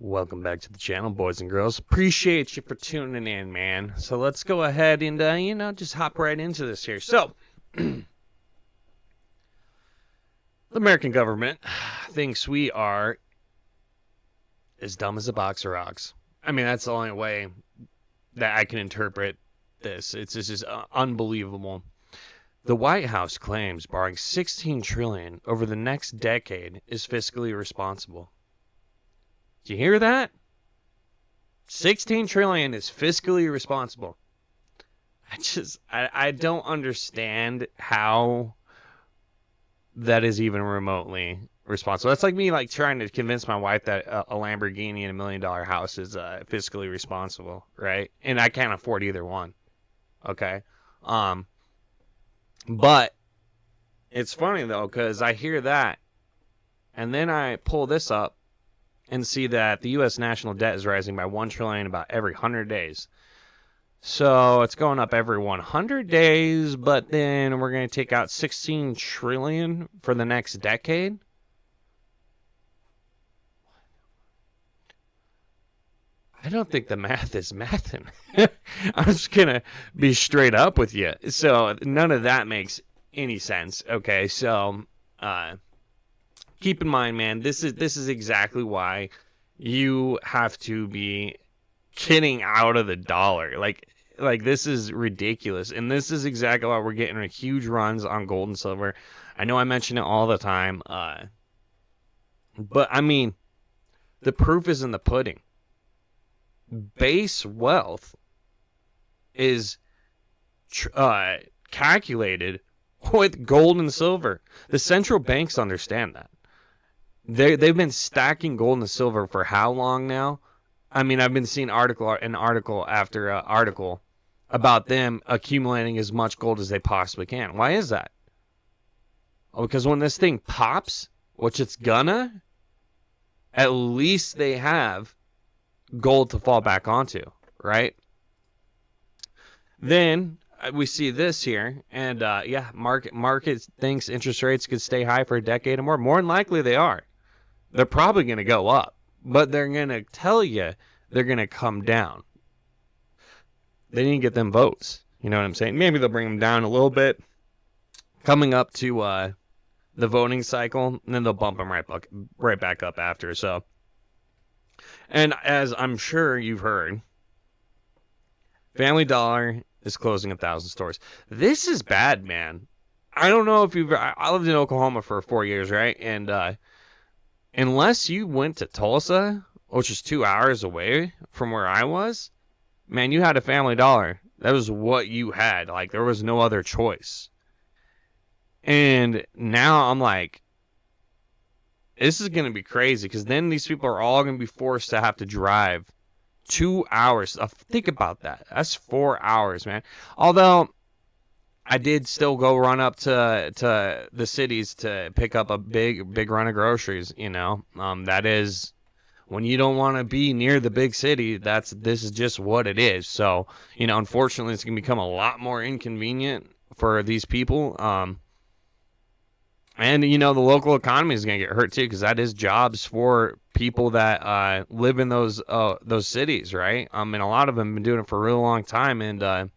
Welcome back to the channel, boys and girls. Appreciate you for tuning in, man. So let's go ahead and, just hop right into this here. So, the American government thinks we are as dumb as a box of rocks. I mean, that's the only way that I can interpret this. It's just unbelievable. The White House claims borrowing $16 trillion over the next decade is fiscally responsible. Do you hear that? 16 trillion is fiscally responsible. I don't understand how that is even remotely responsible. That's like me trying to convince my wife that a Lamborghini and $1 million house is fiscally responsible, right? And I can't afford either one. Okay? But it's funny though, because I hear that and then I pull this up and see that the U.S. national debt is rising by $1 trillion about every 100 days. So it's going up every 100 days, but then we're going to take out $16 trillion for the next decade. I don't think the math is mathing. I'm just going to be straight up with you. So none of that makes any sense. Okay, so keep in mind, man, this is exactly why you have to be getting out of the dollar. Like this is ridiculous, and this is exactly why we're getting huge runs on gold and silver. I know I mention it all the time, but I mean, the proof is in the pudding. Base wealth is calculated with gold and silver. The central banks understand that. They've been stacking gold and silver for how long now? I mean, I've been seeing article after article about them accumulating as much gold as they possibly can. Why is that? Oh, because when this thing pops, which it's gonna, at least they have gold to fall back onto, right? Then we see this here, and market thinks interest rates could stay high for a decade or more. More than likely they are. They're probably going to go up, but they're going to tell you they're going to come down. They need to get them votes. You know what I'm saying? Maybe they'll bring them down a little bit coming up to the voting cycle, and then they'll bump them right back up after. So, and as I'm sure you've heard, Family Dollar is closing 1,000 stores. This is bad, man. I don't know if I lived in Oklahoma for 4 years, right? And unless you went to Tulsa, which is 2 hours away from where I was, man, you had a Family Dollar. That was what you had. Like, there was no other choice. And now I'm like, this is going to be crazy, because then these people are all going to be forced to have to drive 2 hours. Think about that. That's 4 hours, man. Although I did still go run up to the cities to pick up a big run of groceries, you know. That is, when you don't want to be near the big city, this is just what it is. So, you know, unfortunately it's going to become a lot more inconvenient for these people. And, you know, the local economy is going to get hurt too, because that is jobs for people that live in those cities, right? And a lot of them have been doing it for a really long time, and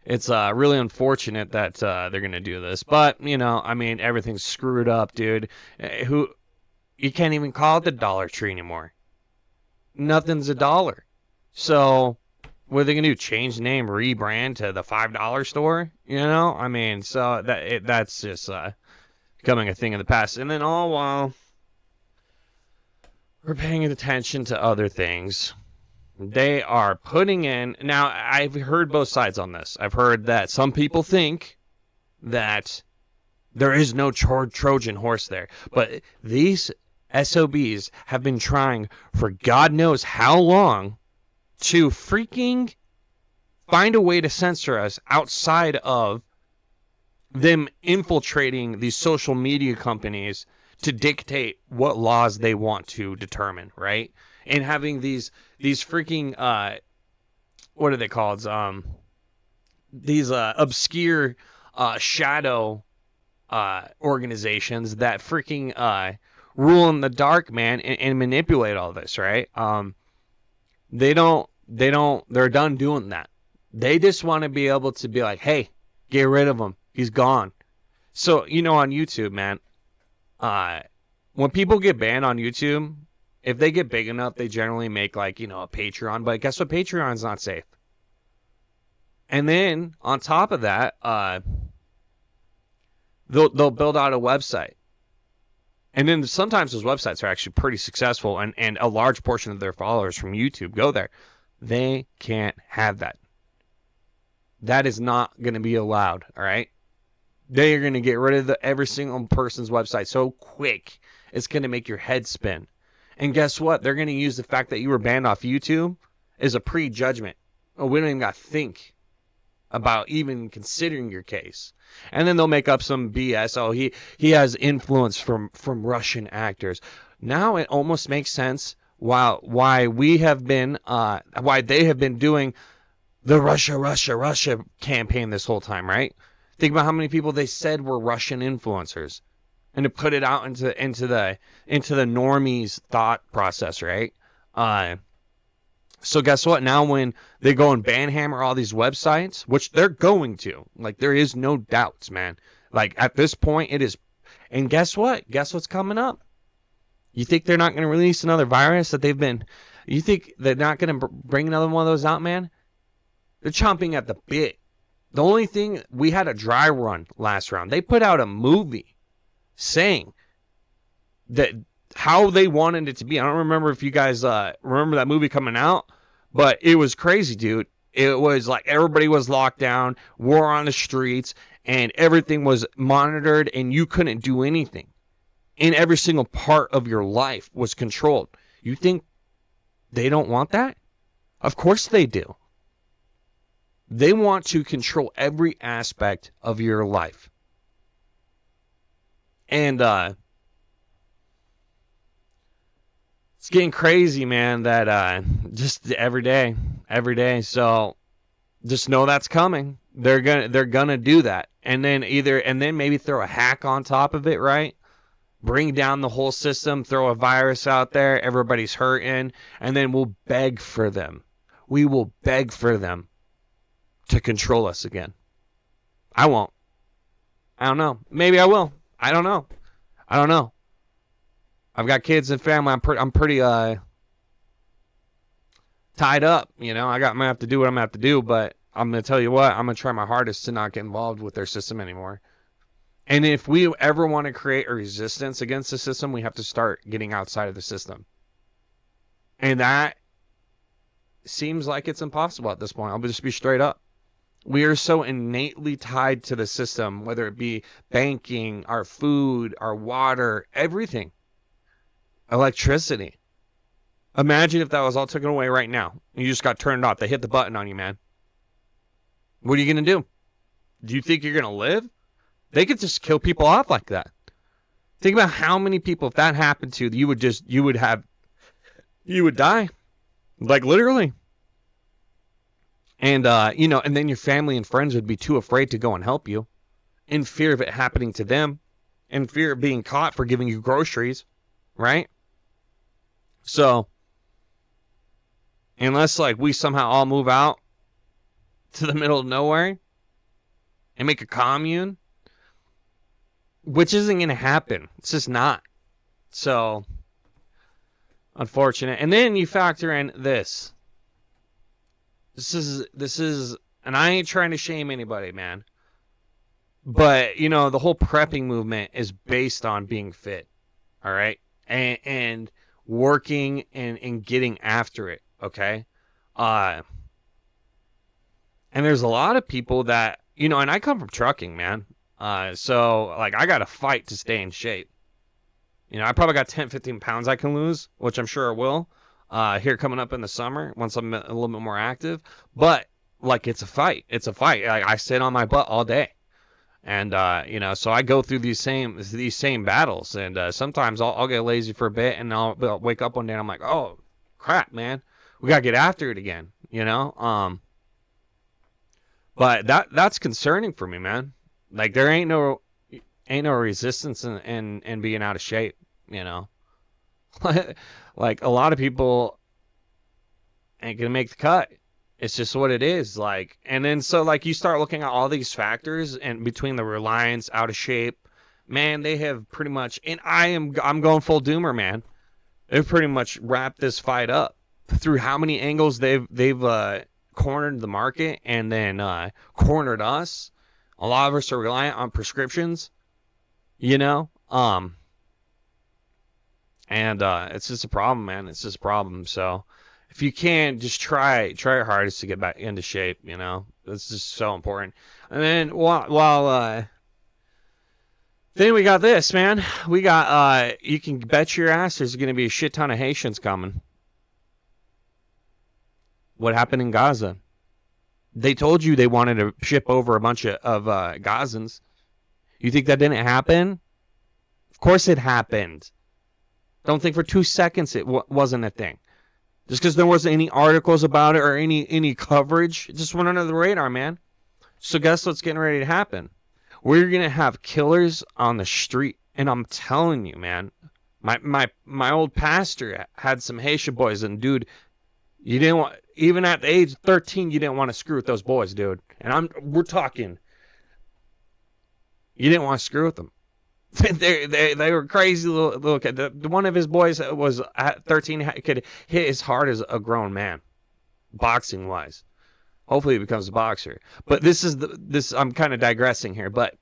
it's really unfortunate that they're going to do this. But, you know, I mean, everything's screwed up, dude. You can't even call it the Dollar Tree anymore. Nothing's a dollar. So what are they going to do? Change the name, rebrand to the $5 store? You know? I mean, so that's just becoming a thing of the past. And then all while we're paying attention to other things, they are putting in... Now, I've heard both sides on this. I've heard that some people think that there is no Trojan horse there. But these SOBs have been trying for God knows how long to freaking find a way to censor us outside of them infiltrating these social media companies to dictate what laws they want to determine, right? And having these freaking what are they called? These obscure shadow organizations that freaking rule in the dark, man, and manipulate all this, right? They're done doing that. They just want to be able to be like, hey, get rid of him. He's gone. So, on YouTube, man, when people get banned on YouTube, if they get big enough, they generally make like, a Patreon. But guess what? Patreon's not safe. And then on top of that, they'll build out a website. And then sometimes those websites are actually pretty successful, and a large portion of their followers from YouTube go there. They can't have that. That is not going to be allowed, all right? They are going to get rid of every single person's website so quick, it's going to make your head spin. And guess what? They're going to use the fact that you were banned off YouTube as a prejudgment. Oh, we don't even got to think about even considering your case. And then they'll make up some BS. Oh, he has influence from Russian actors. Now it almost makes sense why they have been doing the Russia campaign this whole time, right? Think about how many people they said were Russian influencers, and to put it out into the normies thought process, right? So guess what? Now when they go and banhammer all these websites, which they're going to, like, there is no doubts, man. Like, at this point, it is. And guess what? Guess what's coming up? You think they're not going to release another virus that you think they're not going to bring another one of those out, man? They're chomping at the bit. The only thing, we had a dry run last round. They put out a movie saying that how they wanted it to be. I don't remember if you guys remember that movie coming out, but it was crazy, dude. It was like everybody was locked down, war on the streets, and everything was monitored, and you couldn't do anything. And every single part of your life was controlled. You think they don't want that? Of course they do. They want to control every aspect of your life. And it's getting crazy, man, that just every day. So just know that's coming. They're gonna do that. And then maybe throw a hack on top of it, right? Bring down the whole system, throw a virus out there, everybody's hurting, and then we'll beg for them. We will beg for them to control us again. I won't. I don't know. Maybe I will. I don't know. I've got kids and family. I'm pretty tied up. I'm gonna have to do what I'm gonna have to do. But I'm gonna tell you what. I'm gonna try my hardest to not get involved with their system anymore. And if we ever want to create a resistance against the system, we have to start getting outside of the system. And that seems like it's impossible at this point. I'll just be straight up. We are so innately tied to the system, whether it be banking, our food, our water, everything. Electricity. Imagine if that was all taken away right now. You just got turned off. They hit the button on you, man. What are you going to do? Do you think you're going to live? They could just kill people off like that. Think about how many people, if that happened to you, you would die. Like, literally. And, and then your family and friends would be too afraid to go and help you, in fear of it happening to them, in fear of being caught for giving you groceries, right? So, unless, like, we somehow all move out to the middle of nowhere and make a commune, which isn't going to happen. It's just not. So, unfortunate. And then you factor in this. This is, and I ain't trying to shame anybody, man. But, the whole prepping movement is based on being fit, all right? And working and getting after it, okay? And there's a lot of people that, and I come from trucking, man. So, like, I got to fight to stay in shape. I probably got 10, 15 pounds I can lose, which I'm sure I will. Here coming up in the summer once I'm a little bit more active, but like it's a fight. I sit on my butt all day, and so I go through these same battles, and sometimes I'll get lazy for a bit, and I'll wake up one day and I'm like, oh crap, man, we gotta get after it again, but that's concerning for me, man. Like there ain't no resistance in being out of shape. you know. Like a lot of people ain't gonna make the cut. It's just what it is. Like, and then so like you start looking at all these factors, and between the Reliance, out of shape, man, they have pretty much. And I'm going full doomer, man. They've pretty much wrapped this fight up through how many angles they've cornered the market, and then cornered us. A lot of us are reliant on prescriptions, you know. And it's just a problem, man. It's just a problem. So if you can, just try your hardest to get back into shape. You know, it's just so important. And then then we got this, man. We got you can bet your ass there's gonna be a shit ton of Haitians coming. What happened in Gaza? They told you they wanted to ship over a bunch of Gazans. You think that didn't happen? Of course it happened. Don't think for 2 seconds it wasn't a thing. Just because there wasn't any articles about it or any coverage, it just went under the radar, man. So guess what's getting ready to happen? We're gonna have killers on the street, and I'm telling you, man. My old pastor had some Haitian boys, and dude, you didn't want, even at the age of 13, you didn't want to screw with those boys, dude. And we're talking, you didn't want to screw with them. they were crazy little kid. One of his boys was at 13 could hit as hard as a grown man, boxing wise. Hopefully he becomes a boxer. But this I'm kind of digressing here. But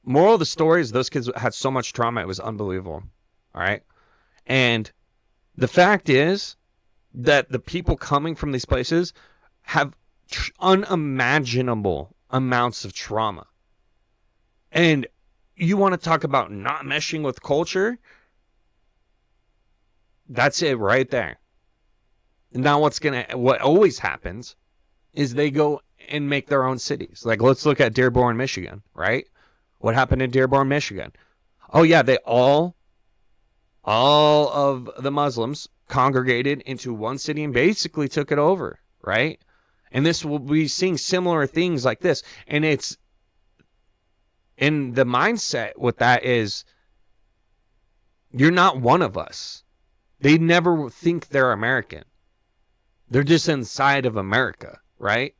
moral of the story is those kids had so much trauma, it was unbelievable. All right, and the fact is that the people coming from these places have unimaginable amounts of trauma, and you want to talk about not meshing with culture? That's it right there. Now what always happens is they go and make their own cities. Like, let's look at Dearborn, Michigan, right? What happened in Dearborn, Michigan? Oh yeah, they all of the Muslims congregated into one city and basically took it over, right? And this will be seeing similar things like this. And it's, and the mindset with that is, you're not one of us. They never think they're American. They're just inside of America, right?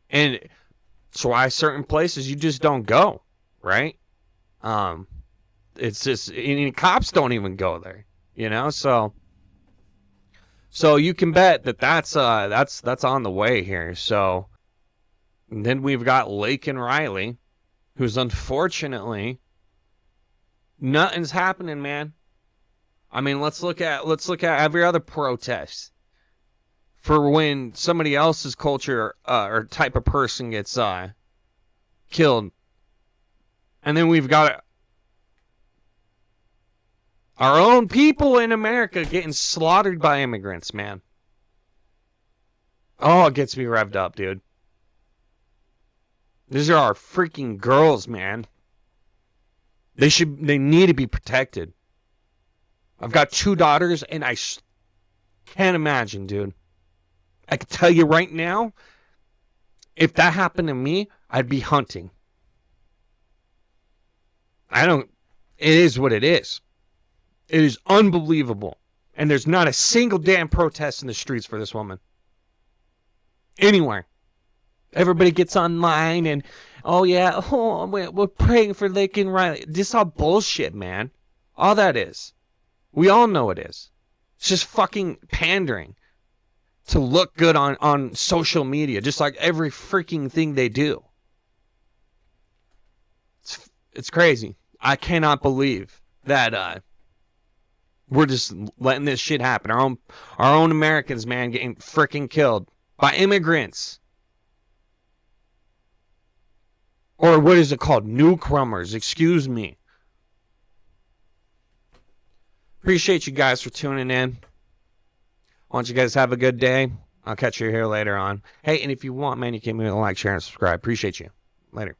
And that's why certain places you just don't go, right? It's just, and cops don't even go there, you know. So you can bet that's on the way here. So and then we've got Lake and Riley, who's unfortunately nothing's happening, man. I mean, let's look at every other protest for when somebody else's culture or type of person gets killed, and then we've got our own people in America getting slaughtered by immigrants, man. Oh, it gets me revved up, dude. These are our freaking girls, man. They need to be protected. I've got 2 daughters, and I can't imagine, dude. I can tell you right now, if that happened to me, I'd be hunting. It is what it is. It is unbelievable. And there's not a single damn protest in the streets for this woman. Anywhere. Everybody gets online and, oh yeah, we're praying for Lake and Riley. This is all bullshit, man. All that is. We all know it is. It's just fucking pandering to look good on social media, just like every freaking thing they do. It's crazy. I cannot believe that we're just letting this shit happen. Our own Americans, man, getting freaking killed by immigrants. Or what is it called? Newcomers, excuse me. Appreciate you guys for tuning in. I want you guys to have a good day. I'll catch you here later on. Hey, and if you want, man, you can like, share, and subscribe. Appreciate you. Later.